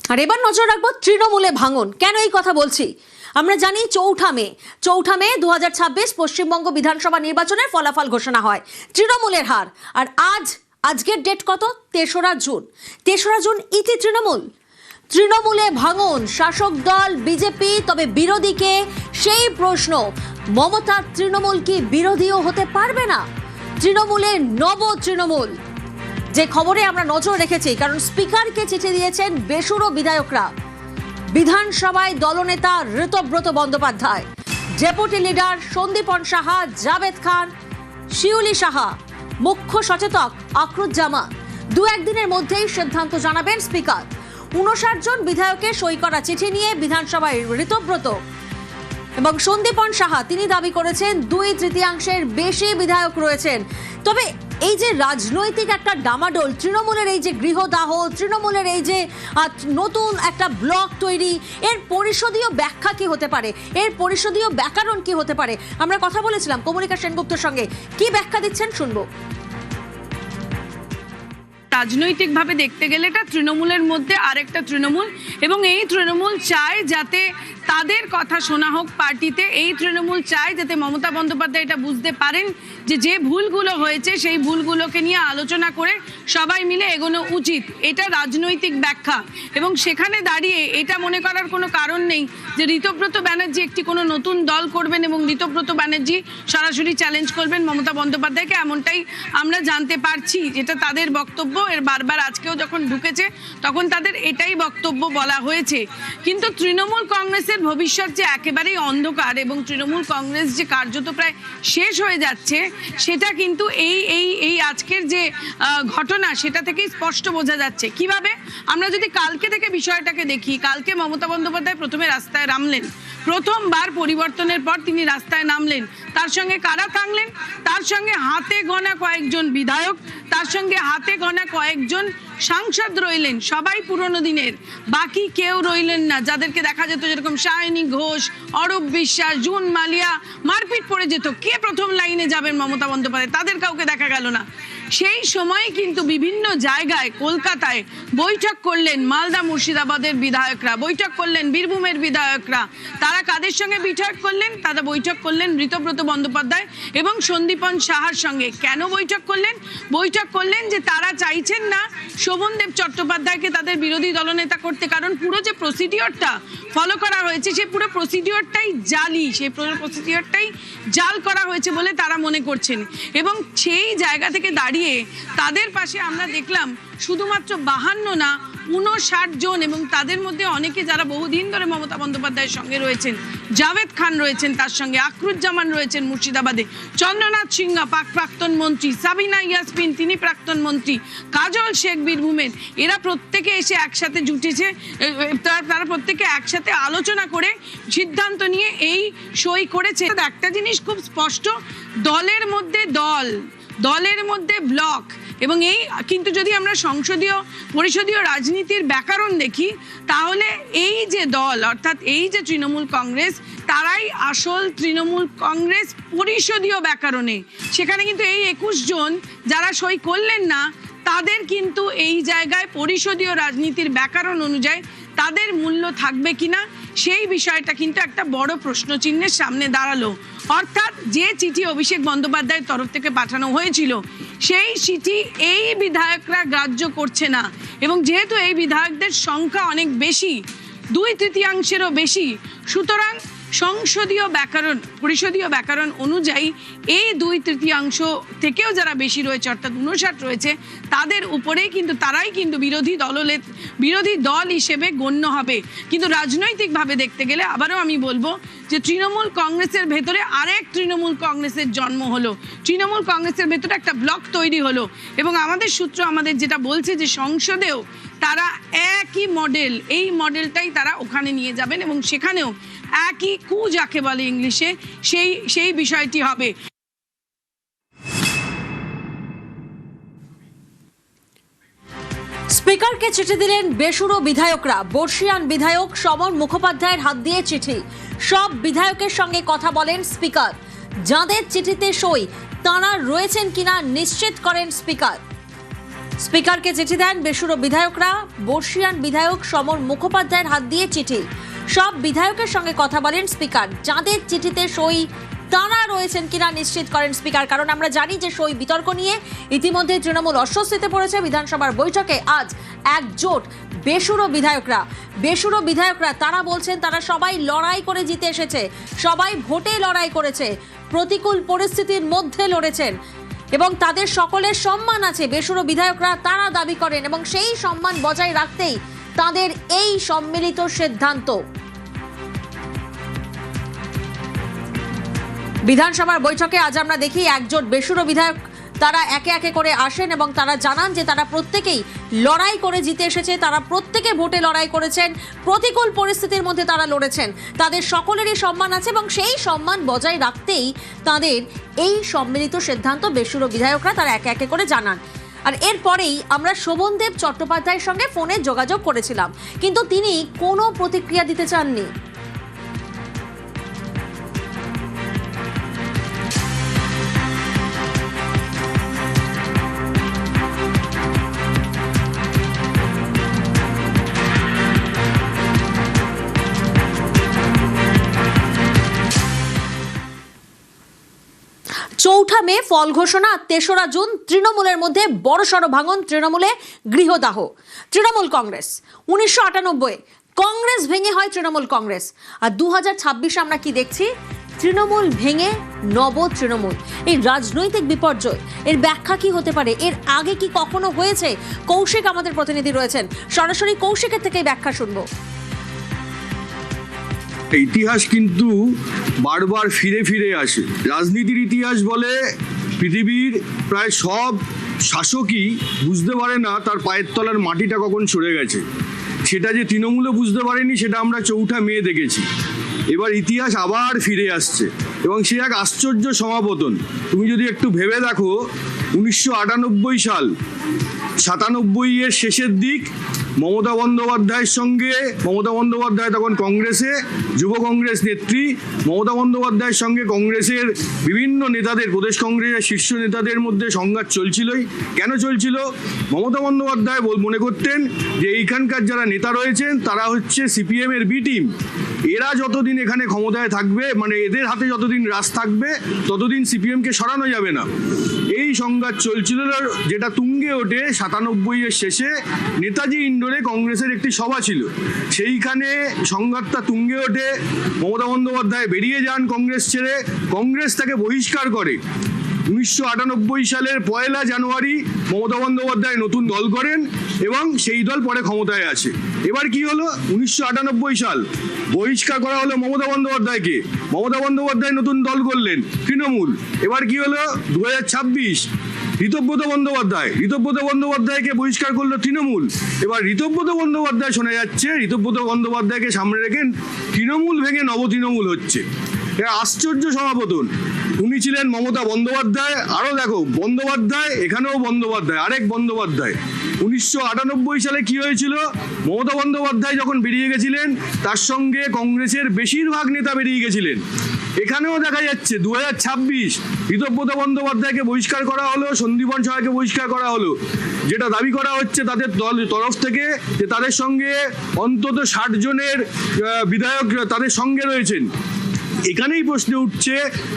আর এবার নজর রাখবো তৃণমূলে ভাঙন। কেন এই কথা বলছি? আমরা জানি চৌঠা মে 2026 পশ্চিমবঙ্গ বিধানসভা নির্বাচনের ফলাফল ঘোষণা হয়, তৃণমূলের হার। আর আজকের ডেট কত? 3রা জুন। 3রা জুন ইতি তৃণমূলে ভাঙন, শাসক দল বিজেপি, তবে বিরোধীকে সেই প্রশ্ন, মমতার তৃণমূল কি বিরোধীও হতে পারবে না? তৃণমূলের নব তৃণমূল, যে খবরে আমরা নজর রেখেছি, কারণ স্পিকারকে চিঠি দিয়েছেন বেসুরো বিধায়করা। বিধানসভায় দলনেতা ঋতব্রত বন্দ্যোপাধ্যায়, ডেপুটি লিডার সন্দীপন সাহা, জাভেদ খান, শিউলি সাহা, মুখ্য সচেতক আখরুজ্জামান। 2-1 দিনের মধ্যেই সিদ্ধান্ত জানাবেন স্পিকার। 59 জন বিধায়কের সই করা চিঠি নিয়ে বিধানসভায় ঋতব্রত এবং সন্দীপন সাহা তিনি দাবি করেছেন 2/3 বেশি বিধায়ক রয়েছেন। তবে এই যে রাজনৈতিক একটা ডামাডোল, তৃণমূলের এই যে গৃহদাহ, তৃণমূলের এই যে নতুন একটা ব্লক তৈরি, এর পরিষদীয় ব্যাখ্যা কি হতে পারে, এর পরিষদীয় ব্যাকরণ কি হতে পারে? আমরা কথা বলেছিলাম কমলিকা সেনগুপ্তর সঙ্গে, কি ব্যাখ্যা দিচ্ছেন শুনবো। রাজনৈতিকভাবে দেখতে গেলে এটা তৃণমূলের মধ্যে আরেকটা তৃণমূল, এবং এই তৃণমূল চায় যাতে তাদের কথা শোনা হোক পার্টিতে। এই তৃণমূল চায় যাতে মমতা বন্দ্যোপাধ্যায় এটা বুঝতে পারেন যে ভুলগুলো হয়েছে সেই ভুলগুলোকে নিয়ে আলোচনা করে সবাই মিলে এগোনো উচিত। এটা রাজনৈতিক ব্যাখ্যা, এবং সেখানে দাঁড়িয়ে এটা মনে করার কোনো কারণ নেই যে ঋতব্রত ব্যানার্জি একটি কোনো নতুন দল করবেন এবং ঋতব্রত ব্যানার্জি সরাসরি চ্যালেঞ্জ করবেন মমতা বন্দ্যোপাধ্যায়কে, এমনটাই আমরা জানতে পারছি, যেটা তাদের বক্তব্য। এর বারবার আজকেও যখন ঢুকেছে তখন তাদের এটাই বক্তব্য বলা হয়েছে। কিন্তু তৃণমূল কংগ্রেসের ভবিষ্যৎ যে একেবারেই অন্ধকার এবং তৃণমূল কংগ্রেস যে কার্যত প্রায় শেষ হয়ে যাচ্ছে, সেটা কিন্তু এই আজকের যে ঘটনা সেটা থেকেই স্পষ্ট বোঝা যাচ্ছে। কিভাবে? আমরা যদি কালকে থেকে বিষয়টাকে দেখি, কালকে মমতা বন্দ্যোপাধ্যায় প্রথমে রাস্তায় নামলেন, প্রথমবার পরিবর্তনের পর তিনি রাস্তায় নামলেন। তার সঙ্গে কারা থাকলেন? তার সঙ্গে হাতে গোনা কয়েকজন বিধায়ক, তার সঙ্গে হাতে গোনা কয়েকজন সাংসদ রইলেন, সবাই পুরনো দিনের, বাকি কেউ রইলেন না। যাদেরকে দেখা যেত, যেরকম সায়নী ঘোষ, অরূপ বিশ্বাস, জুন মালিয়া, মারপিট পড়ে যেত, কে প্রথম লাইনে যাবেন মমতা বন্দ্যোপাধ্যায়, তাদের কাউকে দেখা গেল না। সেই সময় কিন্তু বিভিন্ন জায়গায়, কলকাতায় বৈঠক করলেন মালদা মুর্শিদাবাদের বিধায়করা, বৈঠক করলেন বীরভূমের বিধায়করা। তারা কাদের সঙ্গে বৈঠক করলেন? তারা বৈঠক করলেন ঋতব্রত বন্দ্যোপাধ্যায় এবং সন্দীপন সাহার সঙ্গে। কেন বৈঠক করলেন? বৈঠক করলেন যে তারা চাইছেন না শোভনদেব চট্টোপাধ্যায়কে তাদের বিরোধী দলনেতা করতে, কারণ পুরো যে প্রসিডিওরটা ফলো করা হয়েছে সেই পুরো প্রসিডিওরটাই জালি, সেই পুরো প্রসিডিওরটাই জাল করা হয়েছে বলে তারা মনে করছেন। এবং সেই জায়গা থেকে দাঁড়িয়ে তাদের পাশে আমরা দেখলাম শুধুমাত্র 52 না, 59 জন, এবং তাদের মধ্যে অনেকে যারা বহুদিন ধরে মমতা বন্দ্যোপাধ্যায়ের সঙ্গে রয়েছেন। জাভেদ খান রয়েছেন তার সঙ্গে, আখরুজ্জামান রয়েছেন মুর্শিদাবাদে, চন্দ্রনাথ সিংহা প্রাক্তন মন্ত্রী, সাবিনা ইয়াসমিন তিনি প্রাক্তন মন্ত্রী, কাজল শেখ বীরভূমের, এরা প্রত্যেকে এসে একসাথে জুটেছে। তারা প্রত্যেকে একসাথে আলোচনা করে সিদ্ধান্ত নিয়ে এই সই করেছে। একটা জিনিস খুব স্পষ্ট, দলের মধ্যে দল, দলের মধ্যে ব্লক, এবং এই কিন্তু যদি আমরা পরিষদীয় রাজনীতির ব্যাকরণ দেখি, তাহলে এই যে দল, অর্থাৎ এই যে তৃণমূল কংগ্রেস, তারাই আসল তৃণমূল কংগ্রেস পরিষদীয় ব্যাকরণে। সেখানে কিন্তু এই 21 জন যারা সই করলেন না, তাদের কিন্তু এই জায়গায় পরিষদীয় রাজনীতির ব্যাকরণ অনুযায়ী তাদের মূল্য থাকবে কিনা, সেই বিষয়টা কিন্তু একটা বড় প্রশ্নচিহ্নের সামনে দাঁড়ালো। অর্থাৎ যে চিঠি অভিষেক বন্দ্যোপাধ্যায়ের তরফ থেকে পাঠানো হয়েছিল, সেই চিঠি এই বিধায়করা গ্রাহ্য করছে না, এবং যেহেতু এই বিধায়কদের সংখ্যা অনেক বেশি, 2/3 বেশি, সুতরাং সংসদীয় ব্যাকরণ, পরিষদীয় ব্যাকরণ অনুযায়ী এই 2/3 থেকেও যারা বেশি রয়েছে, অর্থাৎ 59 রয়েছে, তাদের উপরেই কিন্তু তারাই কিন্তু বিরোধী দল হিসেবে গণ্য হবে। কিন্তু রাজনৈতিকভাবে দেখতে গেলে আবারও আমি বলবো যে তৃণমূল কংগ্রেসের ভেতরে আরেক তৃণমূল কংগ্রেসের জন্ম হলো, তৃণমূল কংগ্রেসের ভেতরে একটা ব্লক তৈরি হলো, এবং আমাদের সূত্র আমাদের যেটা বলছে যে সংসদেও তারা একই মডেল, এই মডেলটাই তারা ওখানে নিয়ে যাবেন, এবং সেখানেও একই কু যাকে বলে ইংলিশে, সেই বিষয়টি হবে। স্পিকারকে চিঠি দিলেন বেসুরো বিধায়করা। বর্ষিয়ান বিধায়ক সমর মুখোপাধ্যায়ের হাত দিয়ে চিঠি। সব বিধায়কের সঙ্গে কথা বলেন স্পিকার। যাদের চিঠিতে সই তারা রয়েছেন কিনা নিশ্চিত করেন স্পিকার। স্পিকারকে চিঠি দেন বেসুরো বিধায়করা। বর্ষিয়ান বিধায়ক সমর মুখোপাধ্যায়ের হাত দিয়ে চিঠি। সব বিধায়কের সঙ্গে কথা বলেন স্পিকার। যাদের চিঠিতে সই তারা রয়েছেন কিনা নিশ্চিত করেন স্পিকার, কারণ আমরা জানি যে সই বিতর্ক নিয়ে ইতিমধ্যে তৃণমূল অস্বস্তিতে পড়েছে। বিধানসভার বৈঠকে আজ একজোট বেসুরো বিধায়করা তারা বলছেন তারা সবাই লড়াই করে জিতে এসেছে, সবাই ভোটে লড়াই করেছে, প্রতিকূল পরিস্থিতির মধ্যে লড়েছেন এবং তাদের সকলের সম্মান আছে। বেসুরো বিধায়করা তারা দাবি করেন এবং সেই সম্মান বজায় রাখতেই তাদের এই সম্মিলিত সিদ্ধান্ত। বিধানসভার বৈঠকে আজ আমরা দেখি একজোট বেসুরো বিধায়ক তারা একে একে করে আসেন এবং তারা জানান যে তারা প্রত্যেকেই লড়াই করে জিতে এসেছে, তারা প্রত্যেকে ভোটে লড়াই করেছেন, প্রতিকূল পরিস্থিতির মধ্যে তারা লড়েছেন, তাদের সকলেরই সম্মান আছে এবং সেই সম্মান বজায় রাখতেই তাদের এই সম্মিলিত সিদ্ধান্ত। বেসুরো বিধায়করা তারা একে একে করে জানান। আর এরপরেই আমরা শোভনদেব চট্টোপাধ্যায়ের সঙ্গে ফোনে যোগাযোগ করেছিলাম, কিন্তু তিনি কোনো প্রতিক্রিয়া দিতে চাননি। চৌঠা মে ফল ঘোষণা, ৩রা জুন তৃণমূলের মধ্যে বড়সড় ভাঙন, তৃণমূলে গৃহদাহ। তৃণমূল কংগ্রেস 1998 কংগ্রেস ভেঙে হয় তৃণমূল কংগ্রেস, আর 2026 আমরা কি দেখছি? তৃণমূল ভেঙে নব তৃণমূল। এই রাজনৈতিক বিপর্যয় এর ব্যাখ্যা কি হতে পারে? এর আগে কি কখনো হয়েছে? কৌশিক আমাদের প্রতিনিধি রয়েছেন, সরাসরি কৌশিকের থেকেই ব্যাখ্যা শুনবো। ইতিহাস কিন্তু বারবার ফিরে ফিরে আসে। রাজনীতির ইতিহাস বলে পৃথিবীর প্রায় সব শাসকই বুঝতে পারে না তার পায়ের তলার মাটিটা কখন সরে গেছে। সেটা যে তৃণমূলও বুঝতে পারেনি, সেটা আমরা চৌঠা মে দেখেছি। এবার ইতিহাস আবার ফিরে আসছে এবং সে এক আশ্চর্য সমাপতন। তুমি যদি একটু ভেবে দেখো, 1998 সাল 97-এর শেষের দিক মমতা বন্দ্যোপাধ্যায়ের সঙ্গে, মমতা বন্দ্যোপাধ্যায় তখন কংগ্রেসে যুব কংগ্রেস নেত্রী, মমতা বন্দ্যোপাধ্যায়ের সঙ্গে কংগ্রেসের বিভিন্ন নেতাদের, প্রদেশ কংগ্রেসের শীর্ষ নেতাদের মধ্যে সংঘাত চলছিলই। কেন চলছিল? মমতা বন্দ্যোপাধ্যায় মনে করতেন যে এইখানকার যারা নেতা রয়েছেন তারা হচ্ছে সিপিএম এর বি টিম, এরা যতদিন এখানে ক্ষমতায় থাকবে, মানে এদের হাতে যতদিন রাজ থাকবে ততদিন সিপিএমকে সরানো যাবে না। এই সংঘাত চলছিল, যেটা তুঙ্গে ওঠে 97-এর শেষে নেতাজি ইন্ডোরে কংগ্রেসের একটি সভা ছিল। সেইখানে সংঘাতটা তুঙ্গে ওঠে, মমতা বন্দ্যোপাধ্যায় বেরিয়ে যান কংগ্রেস ছেড়ে, কংগ্রেস তাকে বহিষ্কার করে। 1998 সালের 1 জানুয়ারি মমতা বন্দ্যোপাধ্যায় নতুন দল করেন এবং সেই দল পরে ক্ষমতায় আসে। এবার কি হলো? 1998 সাল বহিষ্কার করা হলো মমতা বন্দ্যোপাধ্যায়কে, মমতা বন্দ্যোপাধ্যায় নতুন দল করলেন তৃণমূল। এবার কি হলো? 2026 ঋতব্রত বন্দ্যোপাধ্যায়কে বহিষ্কার করলো তৃণমূল। এবার ঋতব্রত বন্দ্যোপাধ্যায় শোনা যাচ্ছে, ঋতব্রত বন্দ্যোপাধ্যায়কে সামনে রেখে তৃণমূল ভেঙে নব তৃণমূল হচ্ছে। এটা আশ্চর্য সমাপতন। উনি ছিলেন মমতা বন্দ্যোপাধ্যায়, আরও দেখো বন্দ্যোপাধ্যায়, এখানেও বন্দ্যোপাধ্যায়, আরেক বন্দ্যোপাধ্যায়। 1998 সালে কি হয়েছিল? মমতা বন্দ্যোপাধ্যায় যখন বেরিয়ে গেছিলেন তার সঙ্গে কংগ্রেসের বেশিরভাগ নেতা বেরিয়ে গেছিলেন। এখানেও দেখা যাচ্ছে 2026 ঋতব্রত বন্দ্যোপাধ্যায়কে বহিষ্কার করা হলো, সন্দীপন সহায়কে বহিষ্কার করা হলো। যেটা দাবি করা হচ্ছে তাদের দল তরফ থেকে যে তাদের সঙ্গে অন্তত 60 জনের বিধায়ক তাদের সঙ্গে রয়েছেন। এখানেই প্রশ্ন উঠছে,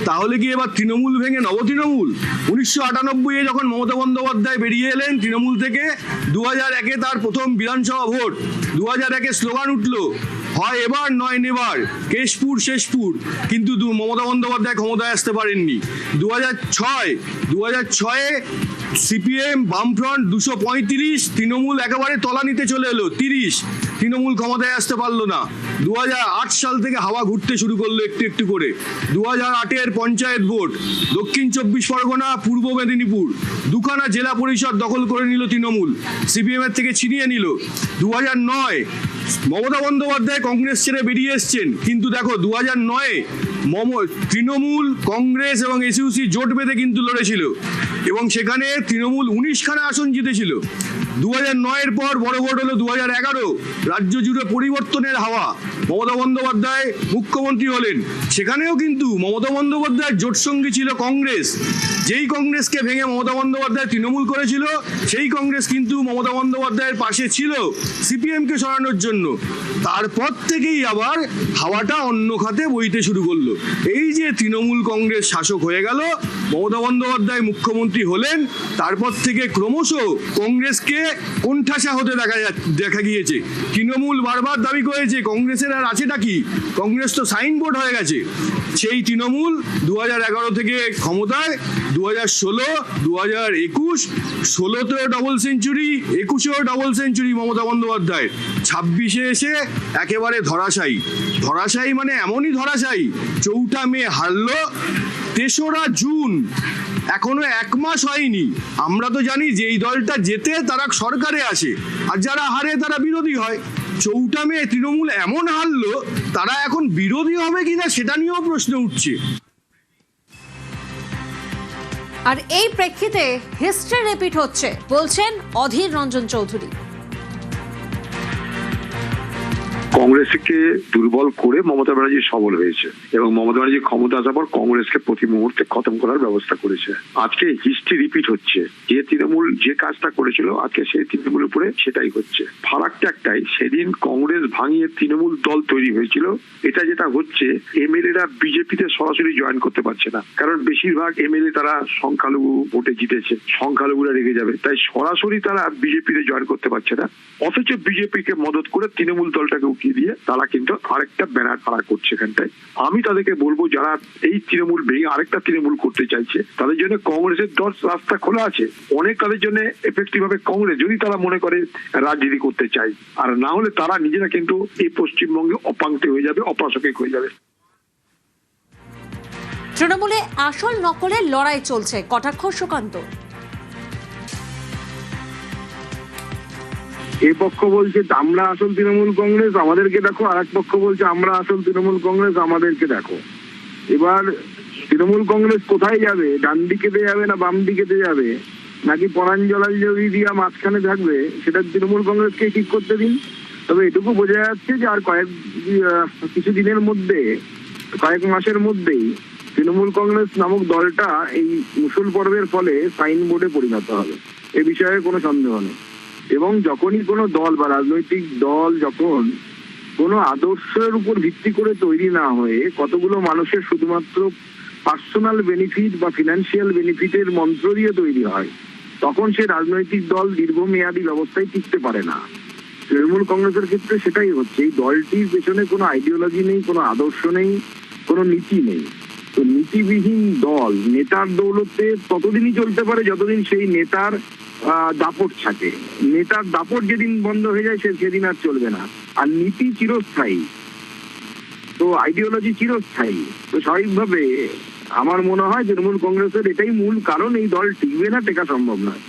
তাহলে কি এবার তৃণমূল ভেঙে নব তৃণমূল? 1998-এ যখন মমতা বন্দ্যোপাধ্যায় বেরিয়ে এলেন তৃণমূল থেকে, 2001-এ তার প্রথম বিধানসভা ভোট, 2001-এ স্লোগান উঠলো, হয় এবার নয় নেবার, কেশপুর শেষপুর, কিন্তু মমতা বন্দ্যোপাধ্যায় ক্ষমতায় আসতে পারেননি। 2006-এ সিপিএম বামফ্রন্ট 235, তৃণমূল একেবারে তলানিতে চলে এলো 30, তৃণমূল ক্ষমতায় আসতে পারলো না। 2008 সাল থেকে হাওয়া ঘুরতে শুরু করলো একটু একটু করে। 2008-এর পঞ্চায়েত ভোট, দক্ষিণ 24 পরগনা, পূর্ব মেদিনীপুর, দুখানা জেলা পরিষদ দখল করে নিল তৃণমূল, সিপিএম এর থেকে ছিনিয়ে নিল। 2009 মমতা বন্দ্যোপাধ্যায় কংগ্রেস ছেড়ে বেরিয়ে এসছেন, কিন্তু দেখো 2009-এ তৃণমূল, কংগ্রেস এবং এসইউসি জোট বেঁধে কিন্তু লড়েছিল। এবং সেখানে তৃণমূল 19খানা আসন জিতেছিল। 2009-এর পর বড় ভোট হলো 2011, রাজ্য জুড়ে পরিবর্তনের হাওয়া, মমতা বন্দ্যোপাধ্যায় মুখ্যমন্ত্রী হলেন। সেখানেও কিন্তু মমতা বন্দ্যোপাধ্যায়ের জোটসঙ্গী ছিল কংগ্রেস। যেই কংগ্রেসকে ভেঙে মমতা বন্দ্যোপাধ্যায় তৃণমূল করেছিল, সেই কংগ্রেস কিন্তু মমতা বন্দ্যোপাধ্যায়ের পাশে ছিল সিপিএমকে সরানোর জন্য। তারপর থেকেই আবার হাওয়াটা অন্য খাতে বইতে শুরু করলো। এই যে তৃণমূল কংগ্রেস শাসক হয়ে গেল, মমতা বন্দ্যোপাধ্যায় মুখ্যমন্ত্রী হলেন, তারপর থেকে ক্রমশ কংগ্রেসকে কোণঠাসা হতে দেখা গিয়েছে। তৃণমূল বারবার দাবি করেছে কংগ্রেসের আর আছেটা কি, কংগ্রেস তো সাইনবোর্ড হয়ে গেছে। সেই তৃণমূল 2011 থেকে ক্ষমতায়, 2016, 2021, 16তেও ডবল সেঞ্চুরি, 21এও ডবল সেঞ্চুরি মমতা বন্দ্যোপাধ্যায়। 26-এ এসে একেবারে ধরাশায়ী মানে এমনই ধরাশায়ী, 4 মে হারলো, 3রা জুন এখনো 1 মাস হয়নি। আমরা তো জানি যে এই দলটা জেতে তারা সরকারে আসে, আর যারা হারে তারা বিরোধী হয়। 4 মে তৃণমূল এমন হারলো, তারা এখন বিরোধী হবে কিনা সেটা নিয়েও প্রশ্ন উঠছে। আর এই প্রেক্ষিতে হিস্ট্রি রিপিট হচ্ছে বলছেন অধীর রঞ্জন চৌধুরী। কংগ্রেসকে দুর্বল করে মমতা ব্যানার্জি সবল হয়েছে এবং মমতা ব্যানার্জি ক্ষমতা আসার পর কংগ্রেসকে প্রতি মুহূর্তে খতম করার ব্যবস্থা করেছে। আজকে হিস্ট্রি রিপিট হচ্ছে, যে তৃণমূল যে কাজটা করেছিল আজকে সেই তৃণমূলের উপরে সেটাই হচ্ছে। ফারাকটা একটাই, সেদিন কংগ্রেস ভাঙিয়ে তৃণমূল দল তৈরি হয়েছিল। এটা যেটা হচ্ছে, এমএলএরা বিজেপিতে সরাসরি জয়েন করতে পারছে না, কারণ বেশিরভাগ এমএলএ তারা সংখ্যালঘু ভোটে জিতেছে, সংখ্যালঘুরা রেগে যাবে, তাই সরাসরি তারা বিজেপিতে জয়েন করতে পারছে না। অথচ বিজেপিকে মদত করে তৃণমূল দলটাকে উঠিয়ে দিয়ে তারা কিন্তু আরেকটা ব্যানার খাড়া করছে এখানটায়। আমি তাদেরকে বলবো, যারা এই তৃণমূল ভেঙে আরেকটা তৃণমূল করতে চাইছে, তাদের জন্য কংগ্রেসের রাস্তা খোলা আছে অনেক। তাদের জন্য এফেক্টিভ হবে কংগ্রেস, যদি তারা মনে করে রাজনীতি করতে চায়। আর না হলে তারা নিজেরা কিন্তু এই পশ্চিমবঙ্গে অপাঙ্ক্তি হয়ে যাবে, অপ্রাসঙ্গিক হয়ে যাবে। তৃণমূলে আসল নকলের লড়াই চলছে, কটাক্ষ সুকান্ত। এই পক্ষ বলছে আমরা আসল তৃণমূল কংগ্রেস, আমাদেরকে দেখো, আর এক পক্ষ বলছে আমরা আসল তৃণমূল কংগ্রেস, আমাদেরকে দেখো। এবার তৃণমূল কংগ্রেস কোথায় যাবে? ডান দিকে যাবে না বাম দিকে যাবে, নাকি পরাঞ্জলি দিয়া মাঝখানে থাকবে? সেটা তৃণমূল কংগ্রেসকে ঠিক করতে দিন। তবে এটুকু বোঝা যাচ্ছে যে আর কিছু দিনের মধ্যে, কয়েক মাসের মধ্যেই তৃণমূল কংগ্রেস নামক দলটা এই মুসল পর্বের ফলে সাইনবোর্ডে পরিণত হবে, এ বিষয়ে কোনো সন্দেহ নেই। এবং যখনই কোনো দল বা রাজনৈতিক দল যখন কোনো আদর্শের উপর ভিত্তি করে তৈরি না হয়ে কতগুলো মানুষের শুধুমাত্র পার্সোনাল বেনিফিট বা ফিনান্সিয়াল বেনিফিটের মন্ত্র দিয়ে তৈরি হয়, তখন সে রাজনৈতিক দল দীর্ঘমেয়াদী ব্যবস্থায় টিকতে পারে না। তৃণমূল কংগ্রেসের ক্ষেত্রে সেটাই হচ্ছে। এই দলটির পেছনে কোনো আইডিওলজি নেই, কোনো আদর্শ নেই, কোনো নীতি নেই। তো নীতিবিহীন দল নেতার দৌলতে ততদিনই চলতে পারে যতদিন সেই নেতার দাপট থাকে। নেতার দাপট যেদিন বন্ধ হয়ে যায় সেদিন আর চলবে না। আর নীতি চিরস্থায়ী, তো আইডিওলজি চিরস্থায়ী। তো স্বাভাবিকভাবে আমার মনে হয় তৃণমূল কংগ্রেসের এটাই মূল কারণ, এই দল টিকবে না, টেকা সম্ভব নয়।